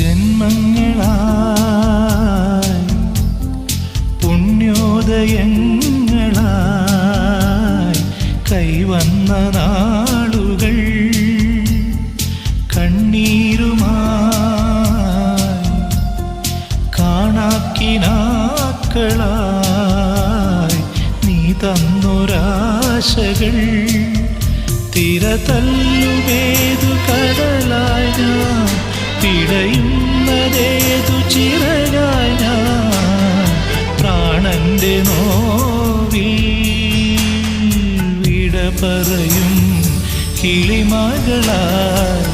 ജന്മങ്ങളായി പുണ്യോദയങ്ങളായി കൈവന്ന നാളുകൾ കണ്ണീരുമായി കാണാക്കിനാക്കളായി നീ തന്നൊരാശകൾ തിരതല്ലുമേതു കടലായി ഞാൻ പിടയുന്നതേതു ചിറകായി ഞാൻ പ്രാണന്റെ നോവിൽ വിട പറയും കിളിമകളായി